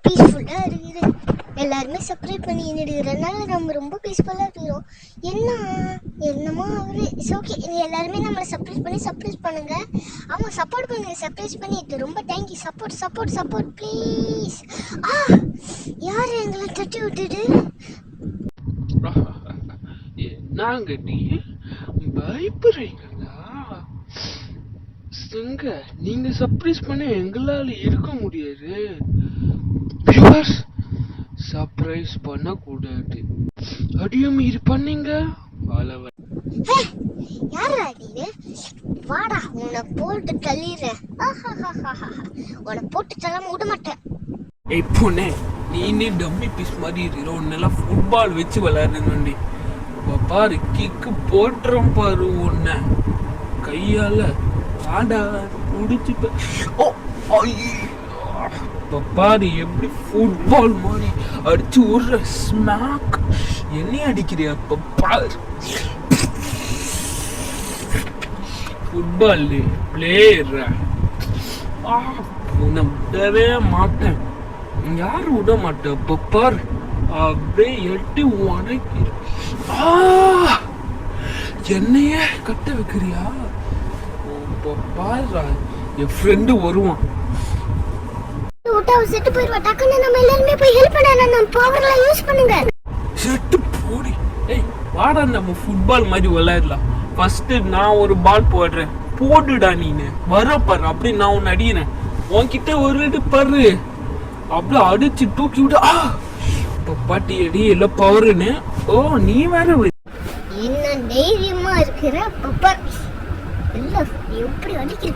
பீஸ்ஃபுல்லா இருக்குது. எல்லாருமே சப்ஸ்கிரைப் பண்ணி எடுக்கிறதுனால நம்ம ரொம்ப பீஸ்ஃபுல்லா இருக்கிறோம். என்னமோ அவரு ஓகே. எல்லாருமே நம்மளை சப்ஸ்கிரைப் பண்ணுங்க. ஆமா, சப்போர்ட் பண்ணுங்க. சப்ஸ்கிரைப் பண்ணிட்டு ரொம்ப தேங்க்யூ. Support please. யாரு எங்களை தட்டி விட்டுட்டு நாங்க நீ பயப்படுறீங்களா? நீங்க சர்ப்ரைஸ் பண்ண எங்களால இருக்க முடியாது. சர்ப்ரைஸ் பண்ண கூடாது. அடியும் இது பண்ணீங்க. யாரா நீ? வாடா, உன்னை போட்டு தள்ளிடுறேன். உன்னை போட்டு தள்ளாம விட மாட்டேன். ஏய் பொண்ணே, நீ டம்மி பீஸ் மாதிரி இருக்கிற. உன்னெல்லாம் ஃபுட்பால் வச்சு விளையாடுறேன். பாரு, கிக்கு போட்டுறோம் பாரு. உன்னை கையால ஆடா முடிச்சு பாரு எப்படி ஃபுட்பால் மாதிரி அடிச்சு ஒரு ஸ்மாக். என்னைய அடிக்கிறியா? பாரு, ஃபுட்பால் பிளேயர். உன்னை விடவே மாட்டேன். யாரு விட மாட்டேன். பாரு, அப்படியே எட்டி உனக்கு என்னைய கட்ட வைக்கிறியா? பாரு, என் ஃப்ரெண்டு வருவான். செட்டு போயிடுவா. டக்குன்னு நம்ம எல்லாருமே போய் ஹெல்ப் பண்ண. நம்ம பவர்லாம் யூஸ் பண்ணுங்க. செட்டு போடி. ஏய் வாடா, நம்ம ஃபுட்பால் மாதிரி விளையாடலாம். ஃபர்ஸ்ட் நான் ஒரு பால் போடுறேன். போடுடா நீனு. வர பாரு, அப்படி நான் உன்னை அடிக்கிறேன். உன்கிட்ட ஒரு பாரு, அப்படியே அடிச்சு தூக்கி விடு. பாட்டி அடி இல்ல பவருன்னு. ஓ, நீ வேற என்ன தைரியமா இருக்கிற பப்பா. இல்ல எப்படி அடிக்கிற?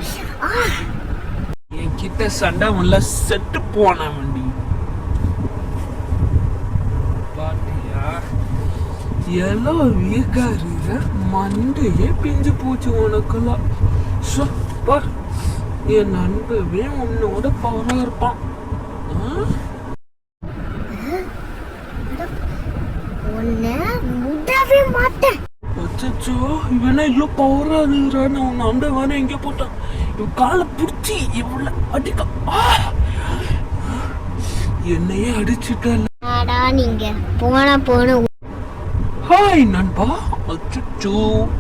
என்கிட்ட சண்டை உள்ள செட்டு போன வண்டி. பாட்டியா எல்லாம் வீக்கா இருக்கிற. மண்டையே பிஞ்சு போச்சு உனக்கெல்லாம். பார், என் நண்பவே உன்னோட பவரா இருப்பான். முடவே மாட்டேன். அச்சோ, இவனா இவ்வளோ பவரா இருக்கிறான்னு உன் நண்பன் வேணா எங்க போட்டான். இவன் காலை பிடிச்சி இவ்வளோ அடிக்க. என்னையே அடிச்சுட்டா நீங்க போன. ஹாய் நண்பா. அச்சோ,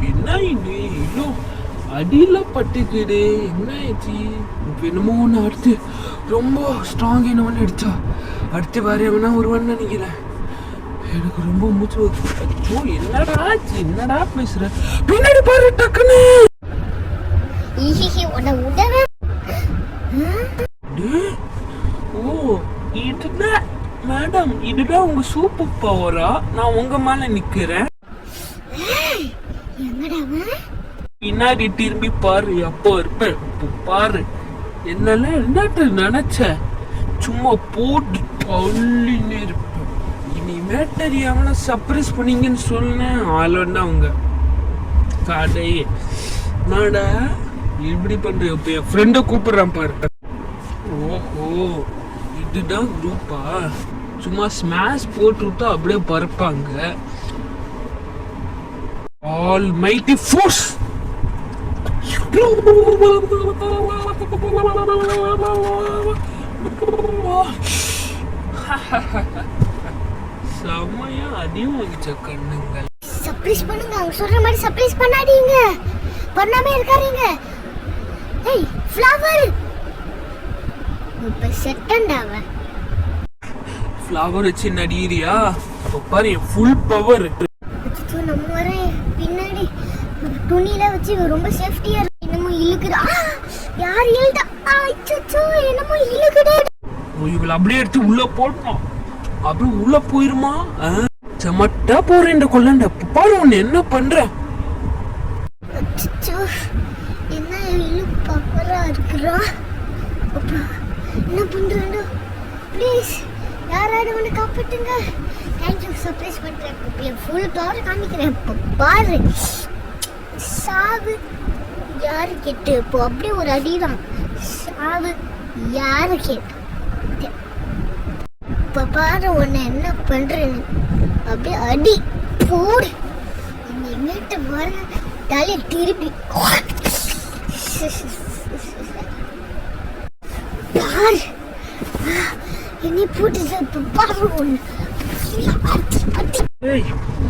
என்ன இது இவ்வளோ அடியில பட்டுக்குது? என்ன ஆச்சு? என்னமோ ஒன்று அடுத்து ரொம்ப ஸ்ட்ராங் என்னவொன்னு அடிச்சா. அடுத்து வேற எவனா ஒருவன் நினைக்கிறேன். எனக்கு ரொம்ப மூச்சு. அச்சோ, என்னடா ஆச்சு? என்னடா பேசுற? பின்னாடி பாரு டக்குன்னு. ஓ, இதுதான் மேடம், இதுதான் உங்க சூப்பர் பவரா? நான் உங்க மேல நிக்கிறேன். பின்னாடி திரும்பி பாரு, எப்போ இருப்பேன் பாரு. என்னால என்னட்ட நினைச்ச சும்மா போட்டு தள்ளின்னு இருப்பேன். இனிமேட்டர் எவனை சர்ப்ரைஸ் பண்ணீங்கன்னு சொன்னேன். ஆளோன்னா அவங்க கடையே நாடா இப்படி பண்ற. இப்ப என் ஃப்ரெண்ட கூப்பிடுறான் பாரு. ஓஹோ, இதுதான் குரூப்பா? சும்மா ஸ்மாஷ் போட்டு விட்டா அப்படியே பறப்பாங்க. All mighty force. செம்மையா அடியும் வாங்கிச்ச கண்ணுங்கள். சர்ப்ரைஸ் பண்ணுங்க. அவங்க சொல்ற மாதிரி சர்ப்ரைஸ் பண்ணாதீங்க. பண்ணாம இருக்காதீங்க. ஏய் ஃப்ளவர், இப்ப செட்டண்டாவ ஃப்ளவர் வச்சு நடிகிறியா? பாரு, ஃபுல் பவர். நம்ம வர பின்னாடி துணியில வச்சு ரொம்ப சேஃப்டியா இருக்கு. என்னமோ இழுக்குதா? யார் இழுதா? அச்சச்சோ, என்னமோ இழுக்குதே. இவள அப்படியே எடுத்து உள்ள போட்டோம். அப்படியே உள்ள போயிருமா? சமட்டா போறேன் இந்த கொள்ளண்ட. பாரு உன்னை என்ன பண்ற. அச்சச்சோ, என்ன இழு பவரா இருக்குறா. என்ன பண்றேன்? ப்ளீஸ் யாராவது ஒன்று காப்பாட்டுங்க. தேங்க்யூ. சர்ப்ரைஸ் பண்ணுறேன். ஃபுல் பவர் காமிக்கிறேன். பாரு, சாவு யாரு கேட்டு? இப்போ அப்படியே ஒரு அடிதான். சாவு யாரு கேட்டு? இப்போ பாரு உன்னை என்ன பண்றேன்னு. அப்படியே அடி போடு. இனிமேட்டு வர தலையை திருப்பி பாரு. என்னை போட்டு பாரு ஒன்று. ஏய்,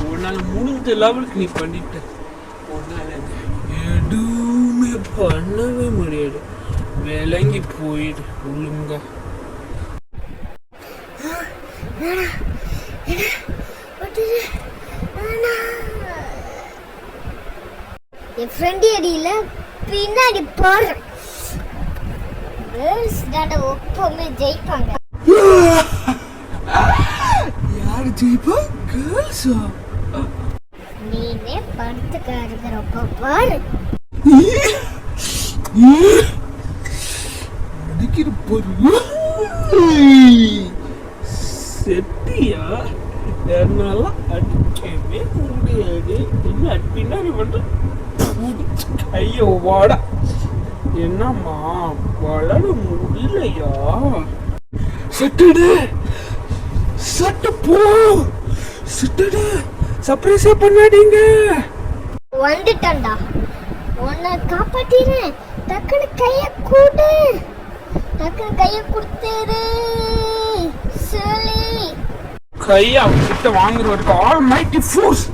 உன்னால முடிஞ்ச லெவலுக்கு நீ பண்ணிட்ட. உன்னால எதுவுமே பண்ணவே முடியாது. விளங்கி போயிடு ஒழுங்கா. என் ஃப்ரெண்டு அடியில பின்னாடி பாரு. கேர்ள்ஸ் தாண்ட எப்பவுமே ஜெயிப்பாங்க. யாரு ஜெயிப்பா? கேர்ள்ஸா? நீனே படுத்துக்க இருக்கிறப்ப பாரு. அடிக்கிற பாரு. செட்டியா? என்னால அடிக்கவே முடியாது. என்ன பின்னாடி மட்டும் கைய வாட. என்னம்மா வளர முடியலையா? சட்டுடு சட்டு போ. சட்டுடு சர்ப்ரைஸே பண்ணாதீங்க. வந்துட்டேன்டா, உன்னை காப்பாத்திறேன். டக்குனு கைய கூடு. டக்குனு கைய கொடுத்துரு. சொல்லி கையை அவங்கிட்ட வாங்குற வரைக்கும் all mighty force,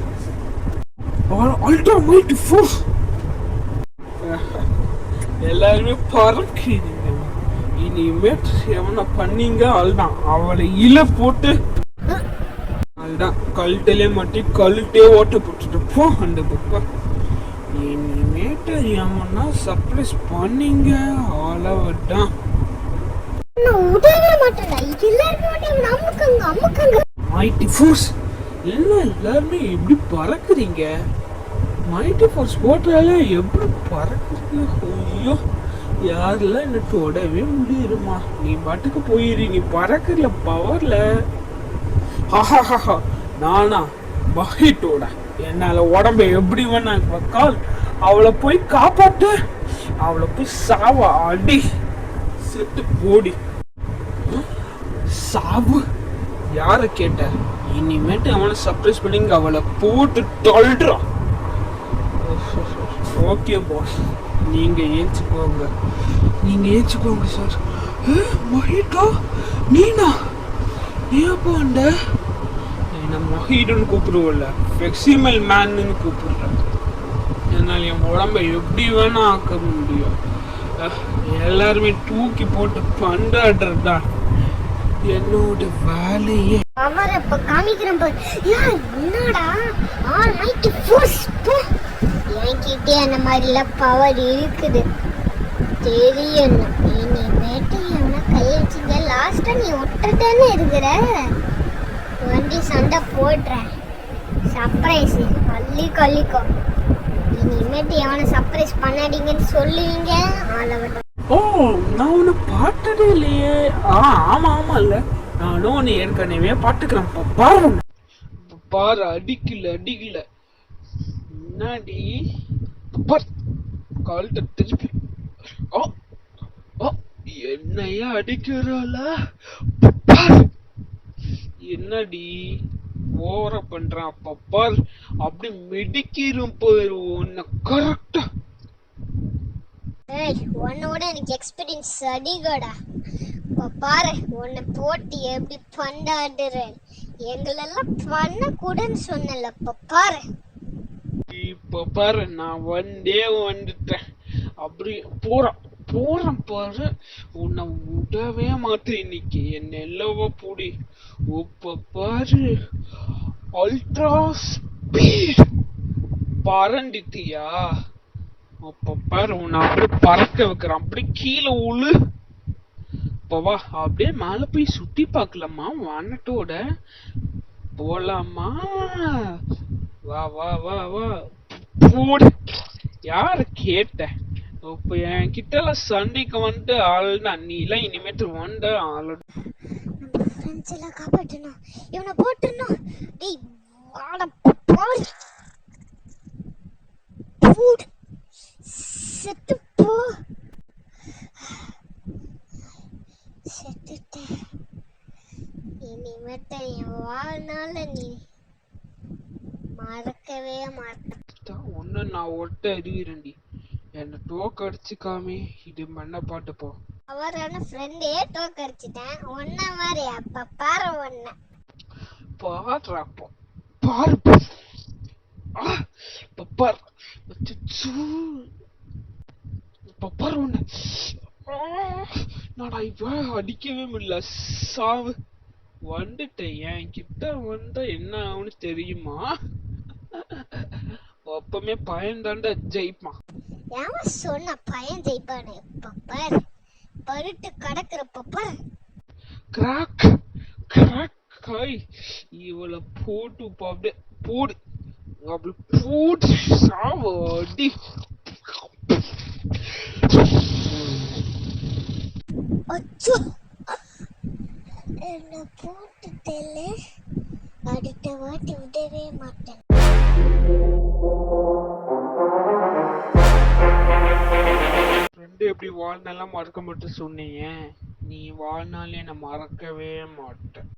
ultra mighty force. எல்லாருமே பறக்கிறீங்க. இனிமேட் எவனை பண்ணீங்க அல்தான் அவளை இல போட்டு அதுதான் கழுட்டிலே மாட்டி கழுட்டே ஓட்ட போட்டுட்டு போ அந்த பக்கம். இனிமேட்டு எவனா சர்ப்ரைஸ் பண்ணீங்க அவ்வளவுதான். உடவே மாட்டேன்டா. எல்லாருமே அமுக்குங்க அமுக்குங்க. மைட்டி ஃபோர்ஸ் எல்லாருமே எப்படி பறக்குறீங்க? மைட்டி ஃபோர்ஸ் போட்டால எப்படி பறக்குறீங்க? ஐயோ, யாரெல்லாம் என்ன தொடவே முடியுமா? நீ பாட்டுக்கு போயிரு. நீ பறக்கல பவர்ல. நானா மஹிட்டோட என்னால உடம்ப எப்படி வேணா கால். அவளை போய் காப்பாட்டு. அவளை போய் சாவ அடி. செத்து போடி. சாவு யார கேட்ட? இனிமேட்டு அவனை சர்ப்ரைஸ் பண்ணி அவளை போட்டு தொல்றான். ஓகே பாஸ், நீங்க ஏச்சுக்கோங்க. நீங்க ஏச்சுக்கோங்க சார். மஹிட்டோ நீனா? ஏப்பா அந்த என்ன மஹிட்டோன்னு கூப்பிடுவோம்ல, ஃபிளெக்சிபிள் மேன்னு கூப்பிடுறேன். என்னால் என் உடம்ப எப்படி வேணா ஆக்க முடியும். எல்லாருமே தூக்கி போட்டு பண்டாடுறதுதான் என்னோட வேலையே. அவர் இப்ப காமிக்கிறேன் பாரு. என்னடா ஆல் மைட்டி ஃபோர்ஸ். என்கிட்டே அந்த மாதிரிலாம் பவர் இருக்குது தெரியும். இனிமேட்டு எவனா கையை வச்சுங்க. லாஸ்டா நீ ஒட்டத்தானே இருக்கிற. வண்டி சண்டை போடுறேன். சர்ப்ரைஸ் அள்ளி கள்ளிக்கோ. இனிமேட்டு எவனை சர்ப்ரைஸ் பண்ணாதீங்கன்னு சொல்லுவீங்க. ஆளவட்டம். ஓ, நான் உன்னை பாட்டதே இல்லையே. ஆமா ஆமா இல்ல, நானும் உன்னை ஏற்கனவே பாட்டுக்கிறேன். பாரு பாரு, அடிக்கல அடிக்கல. முன்னாடி கால்ட்ட திருப்பி. ஓ ஓ, என்னையா அடிக்கிறாள? என்னடி ஓவரா பண்றான்? அப்பப்பார் அப்படி மெடிக்கிறோம் போயிரு. உன்னை கரெக்டா. ஏய், உன்னோட எனக்கு எக்ஸ்பீரியன்ஸ் அதிகடா. இப்போ பாரு உன்னை போட்டு எப்படி பண்டாடுறேன். எங்களெல்லாம் பண்ணக்கூடாதுன்னு சொன்னல. இப்போ பாரு. இப்போ பாரு, நான் வந்துட்டேன். அப்படி போறேன் பாரு. உன்னை விடவே மாட்டேன் இன்னைக்கு. என்ன எல்லவோ பூடி. இப்ப பாரு, அல்ட்ரா ஸ்பீட் பறந்துட்டியா? அப்ப பாரு, உன்னை அப்படியே பறக்க வைக்கிறேன். அப்படியே கீழே உழு. இப்பவா அப்படியே மேல போய் சுத்தி பார்க்கலாமா? வானட்டோட போலாமா? வா வா வா வா போடு. யார கேட்ட? இப்ப என் கிட்ட எல்லாம் சண்டைக்கு வந்துட்டு ஆளுனா நீ எல்லாம் இனிமேட்டு வந்த ஆளு. நம்ம ஃப்ரெண்ட்ஸ் எல்லாம் காப்பாற்றணும். இவனை போட்டுறணும். டேய் வாடா பாரு. பூட் செத்து போ. செத்துட்டேன். இனிமேட்டு என் வாழ்நாள நீ மறக்கவே மாட்டேன். ஒன்னு நான் ஒட்ட அறிவிரண்டி. என்ன டோக் அடிச்சுக்காமே இது மண்ண பாட்டு போ. அவரான ஃப்ரெண்டே தோக்கடிச்சிட்டேன். ஒன்ன மாதிரி அப்ப பாரு ஒன்ன. பாடுறாப்போ பாரு. பப்பார் பப்பார் ஒண்ணு. நாடா இப்ப அடிக்கவே முடியல. சாவு வந்துட்டேன். என் கிட்ட வந்தா என்ன ஆகும்னு தெரியுமா? அப்பமே பயந்தாண்ட ஜெயிப்பான். ஏன் சொன்ன பையன் ஜெயிப்பானு? பப்பார் பருட்டு கடக்குற பப்பார். கிராக் கிராக் காய் இவளை போட்டு அப்படியே போடு. அப்படி போட்டு சாவு அடி. அச்சோ என்ன போட்டுட்டேல. அடுத்த வாட்டி விடவே மாட்டேன். ஃப்ரெண்டு எப்படி வாழ்நாளெல்லாம் மறக்க மாட்டேன் சொன்னீங்க. நீ வாழ்நாளே நான் மறக்கவே மாட்டேன்.